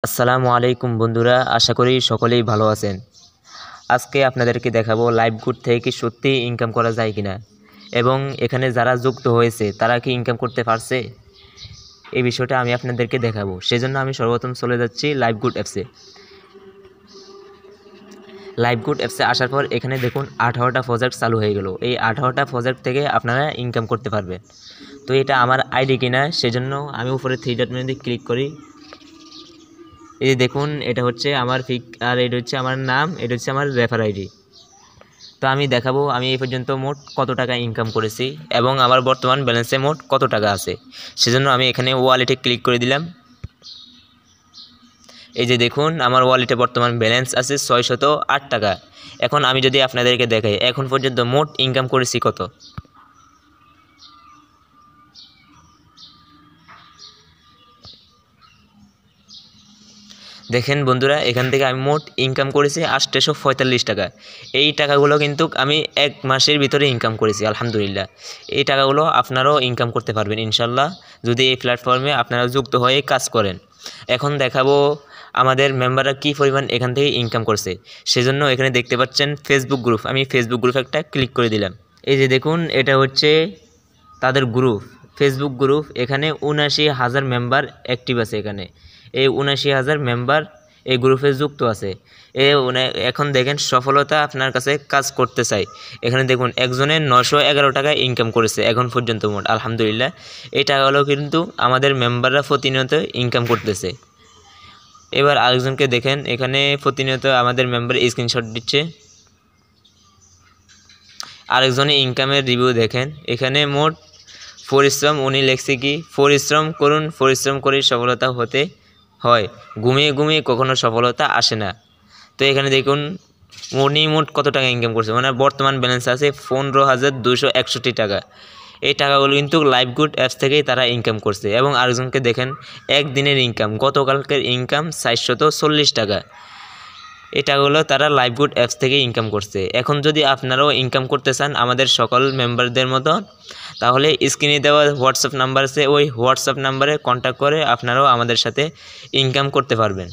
আসসালামু আলাইকুম বন্ধুরা, আশা করি সকলেই ভালো আছেন। আজকে আপনাদেরকে দেখাবো লাইভগুড থেকে কি সত্যিই ইনকাম করা যায় কিনা এবং এখানে যারা যুক্ত হয়েছে তারা কি ইনকাম করতে পারছে, এই বিষয়টা আমি আপনাদেরকে দেখাবো। সেজন্য আমি সর্বপ্রথম চলে যাচ্ছি লাইভগুড অ্যাপসে। লাইভগুড অ্যাপসে আসার পর এখানে দেখুন 18টা প্রজেক্ট চালু হয়ে গেল। এই 18টা প্রজেক্ট থেকে আপনারা ইনকাম করতে পারবেন। তো এটা আমার আইডি কিনা, সেজন্য আমি উপরে থ্রি ডট মেনুতে ক্লিক করি। এই যে দেখুন, এটা হচ্ছে আমার ফিক, আর এটা হচ্ছে আমার নাম, এটা হচ্ছে আমার রেফার আইডি। তো আমি দেখাবো আমি এই পর্যন্ত মোট কত টাকা ইনকাম করেছি এবং আমার বর্তমান ব্যালেন্সে মোট কত টাকা আছে। সেজন্য আমি এখানে ওয়ালেটে ক্লিক করে দিলাম। এই যে দেখুন, আমার ওয়ালেটে বর্তমান ব্যালেন্স আছে 608 টাকা। এখন আমি যদি আপনাদেরকে দেখাই এখন পর্যন্ত মোট ইনকাম করেছি কত। দেখেন বন্ধুরা, এখান থেকে আমি মোট ইনকাম করেছি 845 টাকা। এই টাকাগুলো কিন্তু আমি এক মাসের ভিতরে ইনকাম করেছি, আলহামদুলিল্লাহ। এই টাকাগুলো আপনারাও ইনকাম করতে পারবেন ইনশাল্লাহ, যদি এই প্ল্যাটফর্মে আপনারা যুক্ত হয়ে কাজ করেন। এখন দেখাবো আমাদের মেম্বাররা কী পরিমাণ এখান থেকে ইনকাম করছে। সেজন্য এখানে দেখতে পাচ্ছেন ফেসবুক গ্রুপ, আমি ফেসবুক গ্রুপ একটা ক্লিক করে দিলাম। এই যে দেখুন, এটা হচ্ছে তাদের গ্রুপ, ফেসবুক গ্রুপ। এখানে ৭৯,০০০ মেম্বার অ্যাক্টিভ আছে। এখানে এই ৭৯,০০০ মেম্বার এই গ্রুপে যুক্ত আছে। এখন দেখেন সফলতা আপনার কাছে কাজ করতে চাই। এখানে দেখুন একজনের 911 টাকা ইনকাম করেছে এখন পর্যন্ত মোট, আলহামদুলিল্লাহ। এই টাকাগুলো কিন্তু আমাদের মেম্বাররা প্রতিনিয়ত ইনকাম করতেছে। এবার আরেকজনকে দেখেন, এখানে প্রতিনিয়ত আমাদের মেম্বার স্ক্রিনশট দিচ্ছে। আরেকজনের ইনকামের রিভিউ দেখেন, এখানে মোট পরিশ্রম, উনি লেখছে কি, পরিশ্রম করুন, পরিশ্রম করে সফলতা হতে হয়, ঘুমিয়ে ঘুমিয়ে কখনো সফলতা আসে না। তো এখানে দেখুন উনি মোট কত টাকা ইনকাম করছে, মানে বর্তমান ব্যালেন্স আছে 15,261 টাকা। এই টাকাগুলো কিন্তু লাইভগুড অ্যাপস থেকেই তারা ইনকাম করছে। এবং আরেকজনকে দেখেন একদিনের ইনকাম, গতকালকের ইনকাম 440 টাকা। এই টাকাগুলো তারা লাইভগুড অ্যাপস থেকে ইনকাম করছে। এখন যদি আপনারাও ইনকাম করতে চান আমাদের সকল মেম্বারদের মতো, তাহলে স্ক্রিনে দেওয়া হোয়াটসঅ্যাপ নাম্বার আছে, ওই হোয়াটসঅ্যাপ নাম্বারে কন্ট্যাক্ট করে আপনারাও আমাদের সাথে ইনকাম করতে পারবেন।